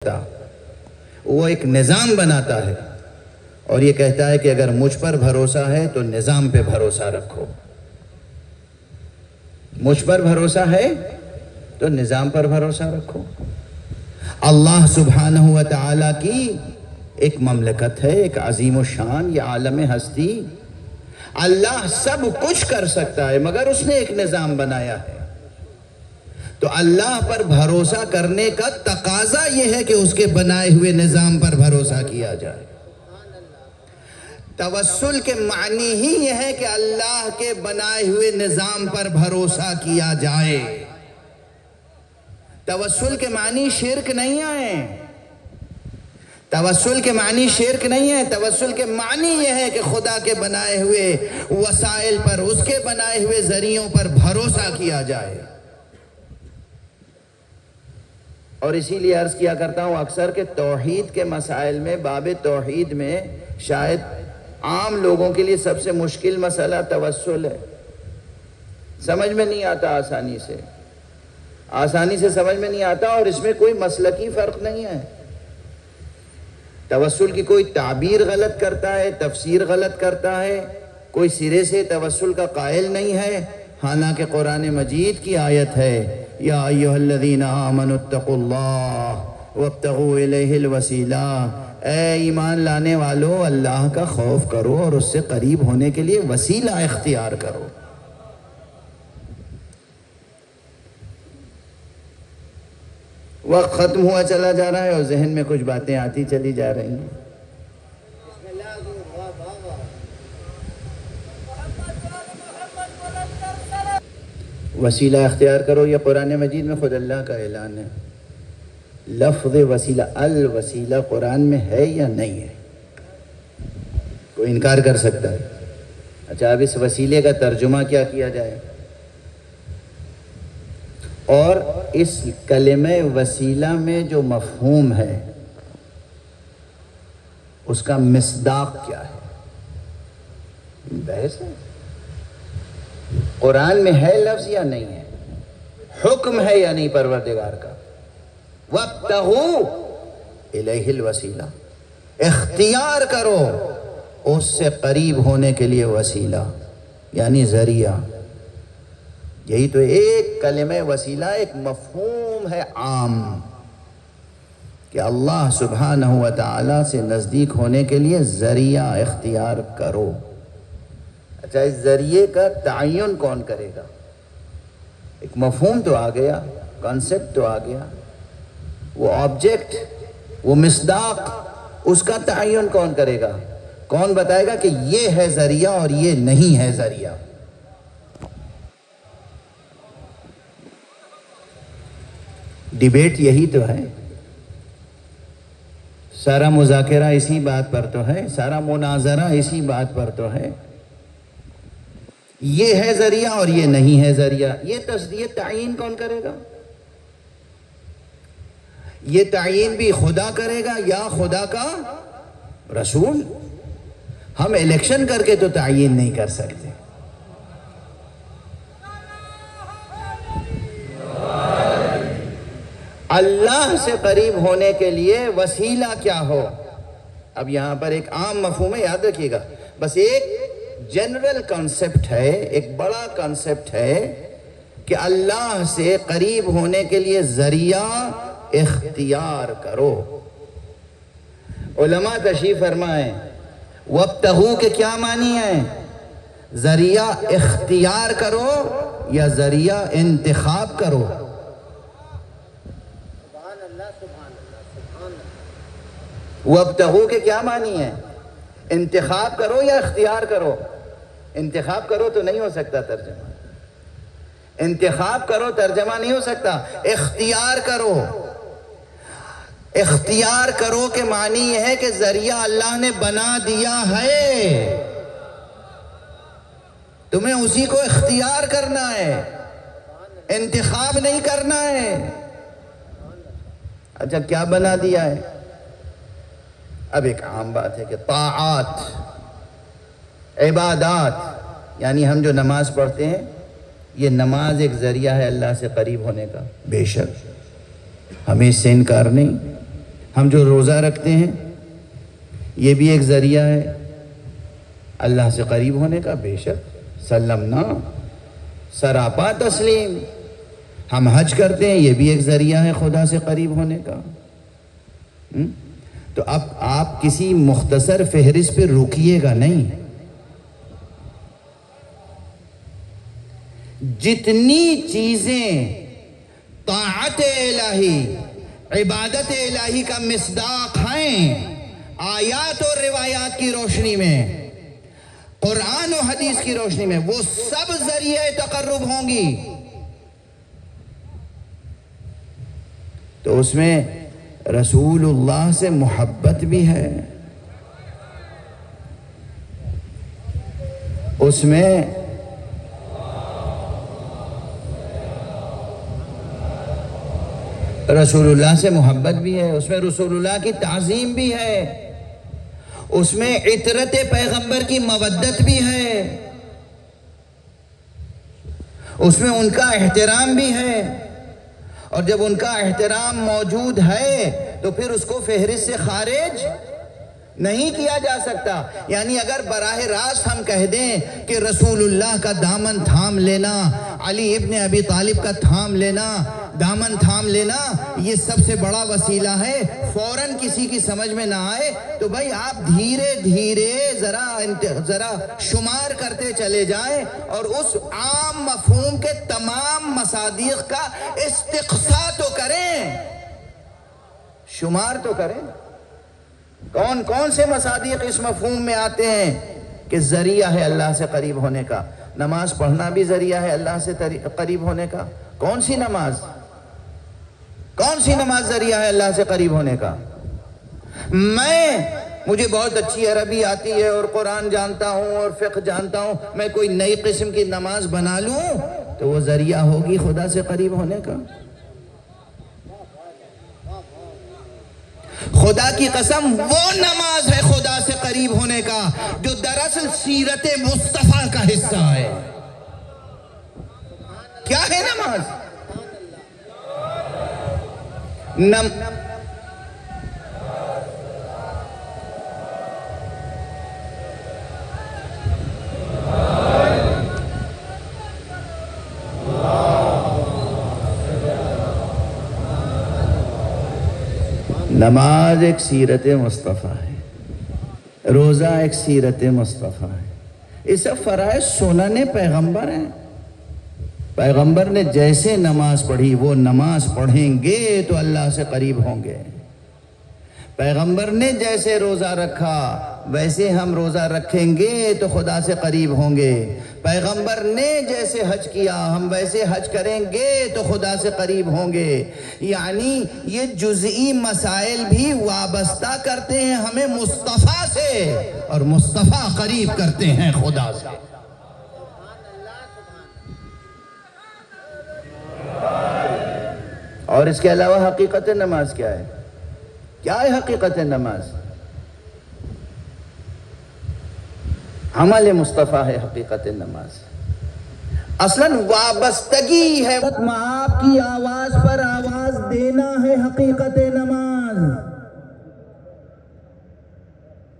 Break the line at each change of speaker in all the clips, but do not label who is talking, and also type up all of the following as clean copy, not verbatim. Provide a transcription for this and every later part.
کرتا، وہ ایک نظام بناتا ہے اور یہ کہتا ہے کہ اگر مجھ پر بھروسہ ہے تو نظام پہ بھروسہ رکھو، مجھ پر بھروسہ ہے تو نظام پر بھروسہ رکھو۔ اللہ سبحانہ و تعالیٰ کی ایک مملکت ہے، ایک عظیم الشان یہ عالم ہستی، اللہ سب کچھ کر سکتا ہے مگر اس نے ایک نظام بنایا ہے۔ تو اللہ پر بھروسہ کرنے کا تقاضا یہ ہے کہ اس کے بنائے ہوئے نظام پر بھروسہ کیا جائے۔ توسل کے معنی ہی یہ ہے کہ اللہ کے بنائے ہوئے نظام پر بھروسہ کیا جائے۔ توسل کے معنی شرک نہیں ہے، توسل کے معنی شرک نہیں ہے، توسل کے معنی یہ ہے کہ خدا کے بنائے ہوئے وسائل پر، اس کے بنائے ہوئے ذریعوں پر بھروسہ کیا جائے۔ اور اسی لیے عرض کیا کرتا ہوں اکثر کہ توحید کے مسائل میں، باب توحید میں شاید عام لوگوں کے لیے سب سے مشکل مسئلہ توسل ہے، سمجھ میں نہیں آتا، آسانی سے سمجھ میں نہیں آتا، اور اس میں کوئی مسلکی فرق نہیں ہے۔ توسل کی کوئی تعبیر غلط کرتا ہے، تفسیر غلط کرتا ہے، کوئی سرے سے توسل کا قائل نہیں ہے، حالانکہ قرآن مجید کی آیت ہے یا ایھا الذین آمنوا اتقوا اللہ وابتغوا الیہ الوسیلہ، اے ایمان لانے والو اللہ کا خوف کرو اور اس سے قریب ہونے کے لیے وسیلہ اختیار کرو۔ وقت ختم ہوا چلا جا رہا ہے اور ذہن میں کچھ باتیں آتی چلی جا رہی ہیں۔ وسیلہ اختیار کرو، یہ قرآن مجید میں خود اللہ کا اعلان ہے۔ لفظ وسیلہ، الوسیلہ قرآن میں ہے یا نہیں ہے؟ کوئی انکار کر سکتا ہے؟ اچھا، اب اس وسیلے کا ترجمہ کیا کیا جائے؟ اور اس کلمہ وسیلہ میں جو مفہوم ہے اس کا مصداق کیا ہے؟ بحث ہے۔ قرآن میں ہے لفظ یا نہیں ہے؟ حکم ہے یا نہیں پروردگار کا؟ وَابْتَغُوا إِلَيْهِ الْوَسِيلَةَ، اختیار کرو اس سے قریب ہونے کے لیے وسیلہ، یعنی ذریعہ۔ یہی تو ایک کلمہ وسیلہ ایک مفہوم ہے عام کہ اللہ سبحانہ و تعالیٰ سے نزدیک ہونے کے لیے ذریعہ اختیار کرو۔ اچھا، اس ذریعے کا تعین کون کرے گا؟ ایک مفہوم تو آ گیا، کانسیپٹ تو آ گیا، وہ آبجیکٹ، وہ مصداق، اس کا تعین کون کرے گا؟ کون بتائے گا کہ یہ ہے ذریعہ اور یہ نہیں ہے ذریعہ؟ ڈیبیٹ یہی تو ہے، سارا مذاکرہ اسی بات پر تو ہے، سارا مناظرہ اسی بات پر تو ہے، یہ ہے ذریعہ اور یہ نہیں ہے ذریعہ۔ یہ تعین کون کرے گا؟ یہ تعین بھی خدا کرے گا یا خدا کا رسول؟ ہم الیکشن کر کے تو تعین نہیں کر سکتے۔ اللہ سے قریب ہونے کے لیے وسیلہ کیا ہو؟ اب یہاں پر ایک عام مفہوم ہے، یاد رکھیے گا، بس ایک جنرل کانسیپٹ ہے، ایک بڑا کانسیپٹ ہے کہ اللہ سے قریب ہونے کے لیے ذریعہ اختیار کرو۔ علماء تشریف فرمائیں، وابتغوا کے کیا معنی ہے؟ ذریعہ اختیار کرو یا ذریعہ انتخاب کرو؟ وابتغوا کے کیا معنی ہے؟ انتخاب کرو یا اختیار کرو؟ انتخاب کرو تو نہیں ہو سکتا ترجمہ، انتخاب کرو ترجمہ نہیں ہو سکتا، اختیار کرو۔ اختیار کرو کے معنی یہ ہے کہ ذریعہ اللہ نے بنا دیا ہے، تمہیں اسی کو اختیار کرنا ہے، انتخاب نہیں کرنا ہے۔ اچھا، کیا بنا دیا ہے؟ اب ایک عام بات ہے کہ طاعات، عبادات، یعنی ہم جو نماز پڑھتے ہیں، یہ نماز ایک ذریعہ ہے اللہ سے قریب ہونے کا، بے شک ہمیں اس سے انکار نہیں، ہم جو روزہ رکھتے ہیں یہ بھی ایک ذریعہ ہے اللہ سے قریب ہونے کا، بے شک، سلمنا سراپا تسلیم۔ ہم حج کرتے ہیں، یہ بھی ایک ذریعہ ہے خدا سے قریب ہونے کا۔ تو اب آپ کسی مختصر فہرست پہ رکیے گا نہیں، جتنی چیزیں طاعت الہی، عبادت الہی کا مصداق ہیں آیات اور روایات کی روشنی میں، قرآن و حدیث کی روشنی میں، وہ سب ذریعہ تقرب ہوں گی۔ تو اس میں رسول اللہ سے محبت بھی ہے، اس میں رسول اللہ سے محبت بھی ہے، اس میں رسول اللہ کی تعظیم بھی ہے، اس میں عطرت پیغمبر کی مودت بھی ہے، اس میں ان کا احترام بھی ہے۔ اور جب ان کا احترام موجود ہے تو پھر اس کو فہرست سے خارج نہیں کیا جا سکتا۔ یعنی اگر براہ راست ہم کہہ دیں کہ رسول اللہ کا دامن تھام لینا، علی ابن ابی طالب کا تھام لینا، دامن تھام لینا، یہ سب سے بڑا وسیلہ ہے، فوراً کسی کی سمجھ میں نہ آئے تو بھائی آپ دھیرے دھیرے ذرا شمار کرتے چلے جائیں اور اس عام مفہوم کے تمام مصادیق کا استقصاء تو کریں، شمار تو کریں۔ کون کون سے مصادیق اس مفہوم میں آتے ہیں کہ ذریعہ ہے اللہ سے قریب ہونے کا؟ نماز پڑھنا بھی ذریعہ ہے اللہ سے قریب ہونے کا۔ کون سی نماز ذریعہ ہے اللہ سے قریب ہونے کا؟ مجھے بہت اچھی عربی آتی ہے اور قرآن جانتا ہوں اور فقہ جانتا ہوں، میں کوئی نئی قسم کی نماز بنا لوں تو وہ ذریعہ ہوگی خدا سے قریب ہونے کا؟ خدا کی قسم وہ نماز ہے خدا سے قریب ہونے کا جو دراصل سیرت مصطفیٰ کا حصہ ہے۔ کیا ہے نماز؟ نماز ایک سیرت مصطفیٰ ہے، روزہ ایک سیرت مصطفیٰ ہے، یہ سب فرائض سنن پیغمبر ہیں۔ پیغمبر نے جیسے نماز پڑھی وہ نماز پڑھیں گے تو اللہ سے قریب ہوں گے۔ پیغمبر نے جیسے روزہ رکھا ویسے ہم روزہ رکھیں گے تو خدا سے قریب ہوں گے۔ پیغمبر نے جیسے حج کیا ہم ویسے حج کریں گے تو خدا سے قریب ہوں گے۔ یعنی یہ جزئی مسائل بھی وابستہ کرتے ہیں ہمیں مصطفیٰ سے اور مصطفیٰ قریب کرتے ہیں خدا سے۔ اور اس کے علاوہ حقیقت نماز کیا ہے؟ کیا ہے حقیقت نماز؟ عمل مصطفیٰ ہے حقیقت نماز۔ اصلاً وابستگی ہے، آپ کی آواز پر آواز دینا ہے حقیقت نماز۔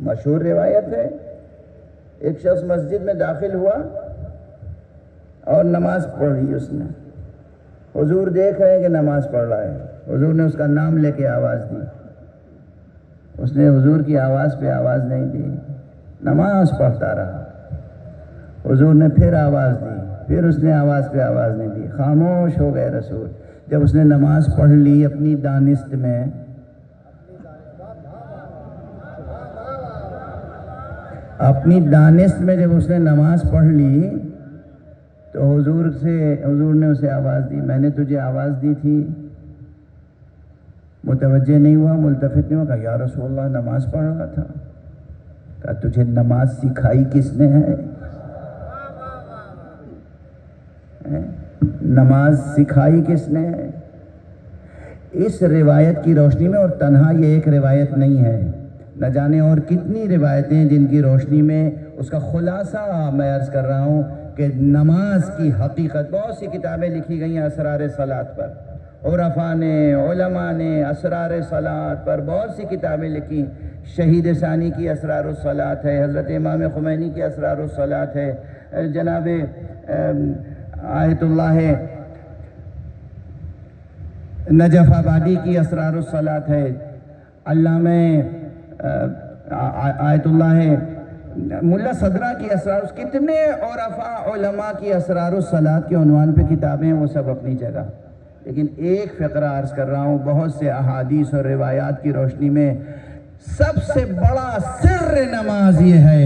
مشہور روایت ہے، ایک شخص مسجد میں داخل ہوا اور نماز پڑھی اس نے۔ حضور دیکھ رہے ہیں کہ نماز پڑھ رہا ہے، حضور نے اس کا نام لے کے آواز دی، اس نے حضور کی آواز پہ آواز نہیں دی، نماز پڑھتا رہا۔ حضور نے پھر آواز دی، پھر اس نے آواز پہ آواز نہیں دی، خاموش ہو گئے رسول۔ جب اس نے نماز پڑھ لی اپنی دانست میں، جب اس نے نماز پڑھ لی تو حضور نے اسے آواز دی، میں نے تجھے آواز دی تھی، متوجہ نہیں ہوا، ملتفت نہیں ہوا؟ کہا یا رسول اللہ نماز پڑھ رہا تھا۔ کہا تجھے نماز سکھائی کس نے ہے؟ نماز سکھائی کس نے ہے؟ اس روایت کی روشنی میں، اور تنہا یہ ایک روایت نہیں ہے، نہ جانے اور کتنی روایتیں جن کی روشنی میں اس کا خلاصہ میں عرض کر رہا ہوں کہ نماز کی حقیقت، بہت سی کتابیں لکھی گئی ہیں اسرار صلاۃ پر، عرفاء نے، علماء نے اسرار صلاۃ پر بہت سی کتابیں لکھی. شہید ثانی کی اسرار الصلاۃ ہے، حضرت امام خمینی کی اسرار الصلاۃ ہے، جناب آیت اللہ نجف آبادی کی اسرار الصلاۃ ہے، علامہ آیت اللہ ملا صدرہ کی اسرار، کتنے عرفاء علماء کی اسرار الصلاۃ کے عنوان پہ کتابیں ہیں، وہ سب اپنی جگہ. لیکن ایک فقرہ عرض کر رہا ہوں، بہت سے احادیث اور روایات کی روشنی میں سب سے بڑا سر نماز یہ ہے